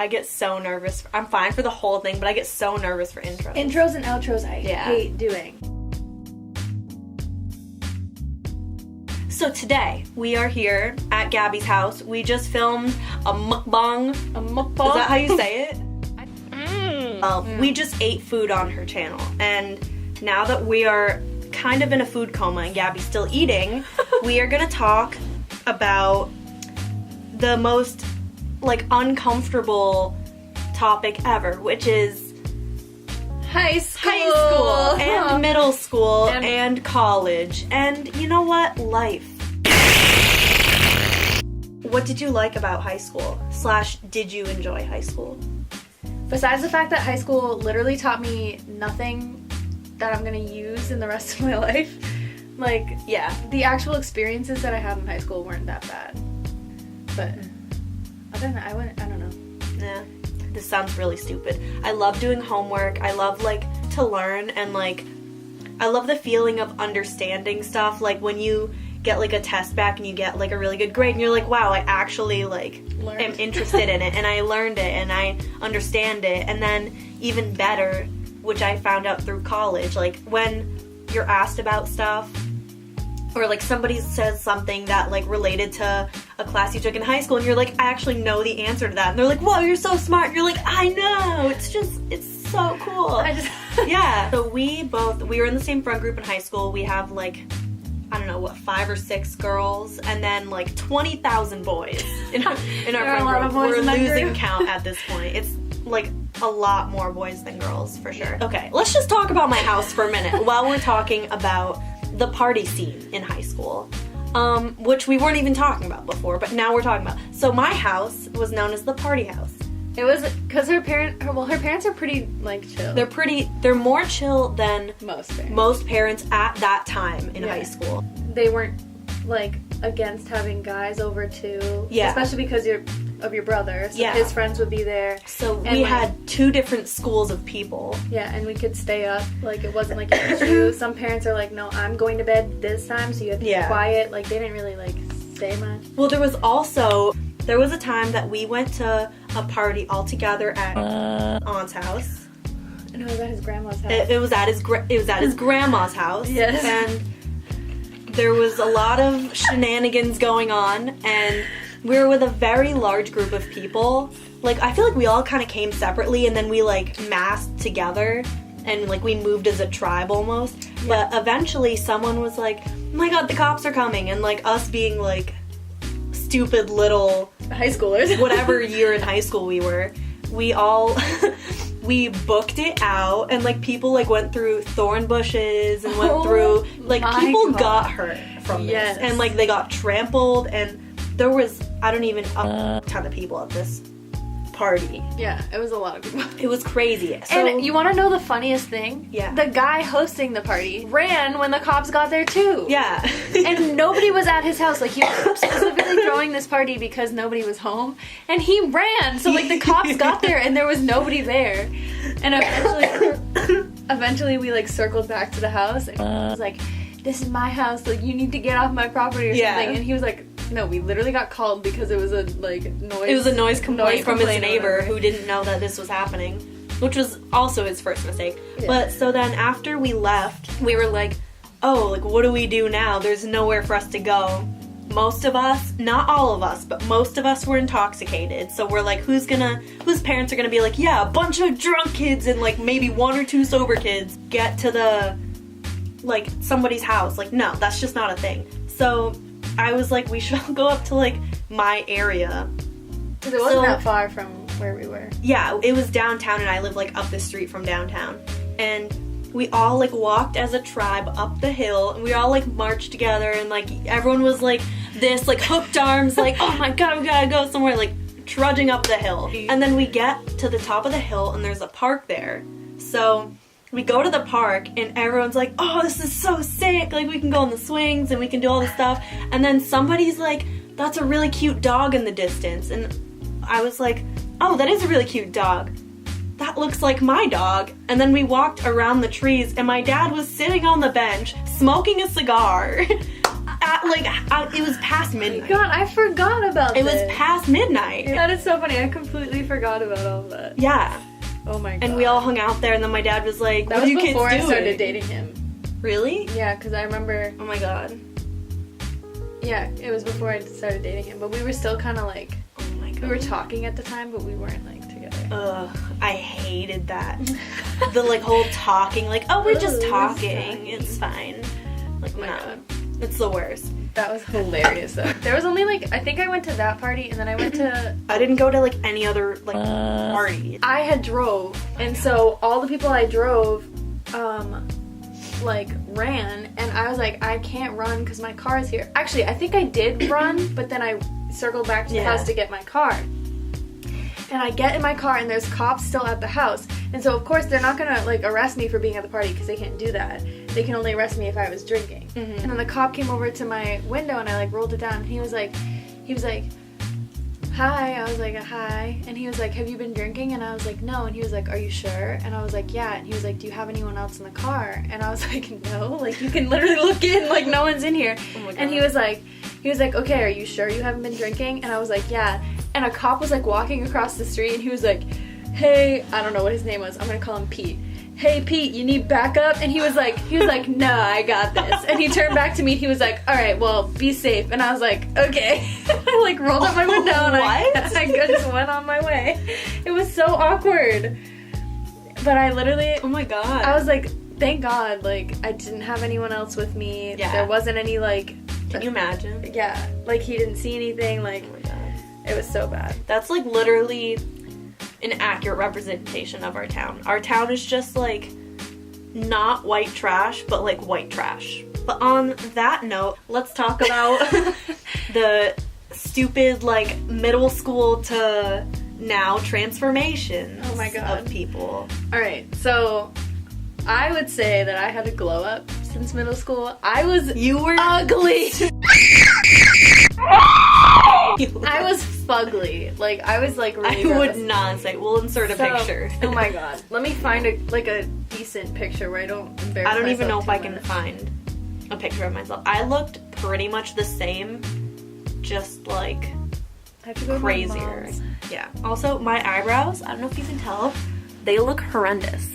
I get so nervous. I'm fine for the whole thing, but I get so nervous for intros. Intros and outros I hate doing. So today, we are here at Gabby's house. We just filmed a mukbang. A mukbang? Is that how you say it? We just ate food on her channel. And now that we are kind of in a food coma and Gabby's still eating, we are going to talk about the most, like, uncomfortable topic ever, which is high school and middle school and college. And you know what? Life. What did you like about high school? / did you enjoy high school? Besides the fact that high school literally taught me nothing that I'm gonna use in the rest of my life, like, yeah, the actual experiences that I had in high school weren't that bad. But other than that, I don't know. Yeah. This sounds really stupid. I love doing homework. I love, like, to learn, and, like, I love the feeling of understanding stuff. Like, when you get, like, a test back and you get, like, a really good grade and you're like, wow, I actually, like, am interested in it, and I learned it, and I understand it. And then even better, which I found out through college, like, when you're asked about stuff, or, like, somebody says something that, like, related to a class you took in high school, and you're like, I actually know the answer to that. And they're like, whoa, you're so smart. And you're like, I know. It's so cool. Yeah. So we were in the same friend group in high school. We have, like, I don't know, 5 or 6 girls, and then, like, 20,000 boys in our friend group. We're losing count at this point. It's, like, a lot more boys than girls, for sure. Okay, let's just talk about my house for a minute while we're talking about the party scene in high school, which we weren't even talking about before, but now we're talking about. So my house was known as the party house. It was because her parents are pretty, like, chill. They're more chill than most parents at that time in high school. They weren't, like, against having guys over too. Yeah. Especially because of your brother. So his friends would be there. So we had 2 different schools of people. Yeah, and we could stay up. Like, it wasn't like an issue. Some parents are like, no, I'm going to bed this time, so you have to be quiet. Like, they didn't really, like, say much. Well, there was a time that we went to a party all together at Aunt's house. No, it was at his grandma's house. It was at his grandma's house. Yes. And there was a lot of shenanigans going on, and we were with a very large group of people. Like, I feel like we all kind of came separately, and then we, like, massed together, and, like, we moved as a tribe almost. Yeah. But eventually someone was like, oh my god, the cops are coming, and, like, us being, like, stupid little high schoolers, whatever year in high school we were, we all we booked it out, and, like, people, like, went through thorn bushes and went through, like, people got hurt from this, and, like, they got trampled, and there was, I don't even, a ton of people at this party. Yeah, it was a lot of people. It was crazy. So, and you want to know the funniest thing? Yeah. The guy hosting the party ran when the cops got there too. Yeah. And nobody was at his house. Like, he was specifically throwing this party because nobody was home. And he ran. So, like, the cops got there and there was nobody there. And eventually we, like, circled back to the house and was like, this is my house. Like, you need to get off my property or something. And he was like, no, we literally got called because it was a, like, noise. It was a noise complaint from his neighbor who didn't know that this was happening, which was also his first mistake. Yeah. But so then after we left, we were like, oh, like, what do we do now? There's nowhere for us to go. Most of us, not all of us, but most of us were intoxicated. So we're like, whose parents are gonna be like, yeah, a bunch of drunk kids and, like, maybe 1 or 2 sober kids get to the, like, somebody's house. Like, no, that's just not a thing. So I was like, we should all go up to, like, my area. Because it wasn't that far from where we were. Yeah, it was downtown, and I live, like, up the street from downtown. And we all, like, walked as a tribe up the hill, and we all, like, marched together, and, like, everyone was, like, this, like, hooked arms, like, oh my god, we gotta go somewhere, like, trudging up the hill. And then we get to the top of the hill, and there's a park there. So we go to the park, and everyone's like, oh, this is so sick, like, we can go on the swings, and we can do all this stuff. And then somebody's like, that's a really cute dog in the distance. And I was like, oh, that is a really cute dog. That looks like my dog. And then we walked around the trees, and my dad was sitting on the bench, smoking a cigar, it was past midnight. God, I forgot about It this. was past midnight. That is so funny. I completely forgot about all of that. Yeah. Oh my god. And we all hung out there, and then my dad was like, That what was are you kids before I doing? started dating him. Really? Yeah, because I remember. Oh my god. Yeah, it was before I started dating him, but we were still kind of like. Oh my god. We were talking at the time, but we weren't like together. Ugh, I hated that. The like whole talking, like, oh, we're just talking. It's fine. Like, Oh my no. god. It's the worst. That was hilarious though. There was only like, I think I went to that party and then I went to. I didn't go to like any other like party. I had drove, and so all the people I drove, like ran, and I was like, I can't run because my car is here. Actually, I think I did run, but then I circled back to the house to get my car. And I get in my car, and there's cops still at the house, and so of course they're not gonna like arrest me for being at the party because they can't do that. They can only arrest me if I was drinking. And then the cop came over to my window, and I like rolled it down, and he was like, hi. I was like, hi. And he was like, have you been drinking? And I was like, no. And he was like, are you sure? And I was like, yeah. And he was like, do you have anyone else in the car? And I was like, no. Like, you can literally look in, like, no one's in here. Oh my God. And he was like, okay, are you sure you haven't been drinking? And I was like, yeah. And a cop was like walking across the street, and he was like, hey, I don't know what his name was. I'm gonna call him Pete. Hey Pete, you need backup? And he was like, no, I got this. And he turned back to me, and he was like, all right, well, be safe. And I was like, okay. I like rolled up my window, and I just went on my way. It was so awkward. But I literally, Oh my god. I was like, thank God, like, I didn't have anyone else with me. Yeah. There wasn't any, like, Can you imagine? yeah, like, he didn't see anything, like, Oh my god. it was so bad. That's like literally an accurate representation of our town. Our town is just like not white trash, but like white trash. But on that note, let's talk about the stupid like middle school to now transformations Oh my God. of people. Alright, so I would say that I had a glow up since middle school. I was You were ugly. I was fugly. Like, I was like really I would gross. not say. We'll insert a So- picture. Oh my god. Let me find a decent picture where I don't embarrass I don't even know myself if too I can much. find a picture of myself. I looked pretty much the same, just like I have to go to my crazier. mom's. Yeah. Also, my eyebrows, I don't know if you can tell, they look horrendous.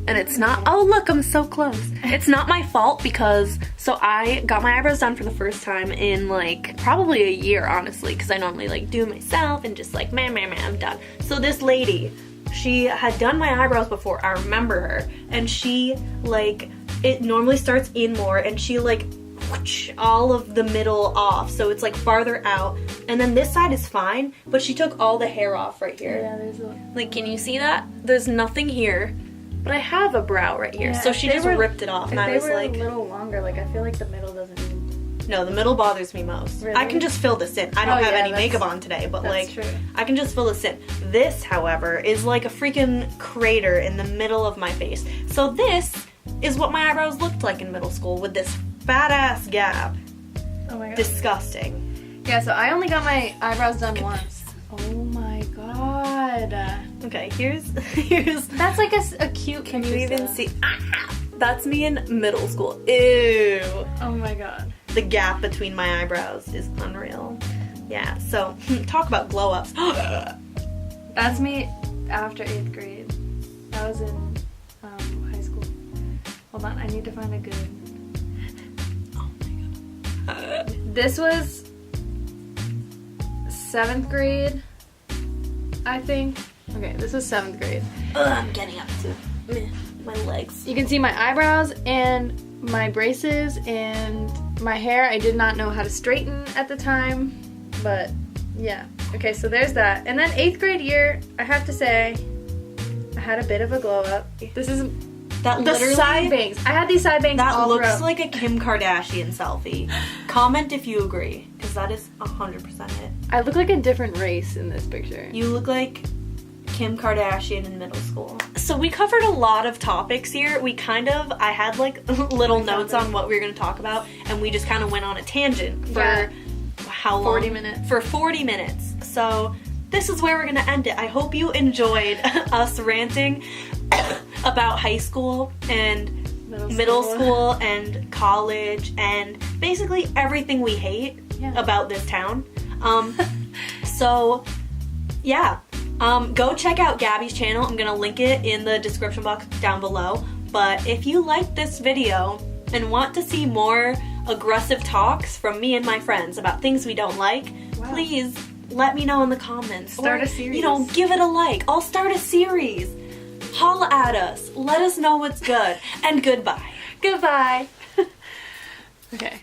And it's not, oh look, I'm so close. It's not my fault because, so I got my eyebrows done for the first time in like probably a year, honestly, because I normally like do it myself and just like, man, I'm done. So this lady, she had done my eyebrows before, I remember her, and she like, it normally starts in more, and she like, whoosh, all of the middle off, so it's like farther out, and then this side is fine, but she took all the hair off right here. Yeah, there's a Like, can you see that? There's nothing here, but I have a brow right here. Yeah, so if she they just were- ripped it off, If and I they was were like, a little longer, like I feel like the middle doesn't even. no, the middle bothers me most. Really? I can just fill this in. I don't Oh, have yeah, any that's- makeup on today, but that's like, true. I can just fill this in. This, however, is like a freaking crater in the middle of my face. So this is what my eyebrows looked like in middle school with this fat ass gap. Oh my god. Disgusting. Yeah, so I only got my eyebrows done once. Oh my god. Okay, here's That's like a cute. Can you picture even still. see? Ah, that's me in middle school. Ew. Oh my god. The gap between my eyebrows is unreal. Yeah, so talk about glow ups. That's me after 8th grade. I was in high school. Hold on, I need to find a good. Oh my god. This was 7th grade, I think. Okay, this was 7th grade. Ugh, I'm getting up to my legs. You can see my eyebrows and my braces and my hair. I did not know how to straighten at the time, but yeah. Okay, so there's that. And then 8th grade year, I have to say, I had a bit of a glow up. This is That the literally side bangs. I had these side bangs that all looks throughout. like a Kim Kardashian selfie. Comment if you agree, because that is 100% it. I look like a different race in this picture. You look like Kim Kardashian in middle school. So we covered a lot of topics here. I had like little notes on what we were going to talk about, and we just kind of went on a tangent for Yeah. how long? 40 minutes. For 40 minutes. So this is where we're going to end it. I hope you enjoyed us ranting about high school and middle school and college and basically everything we hate about this town. So yeah, go check out Gabby's channel. I'm gonna link it in the description box down below. But if you like this video and want to see more aggressive talks from me and my friends about things we don't like, please let me know in the comments. Start a series. You know, give it a like. I'll start a series. Holla at us. Let us know what's good. And goodbye. Goodbye. Okay.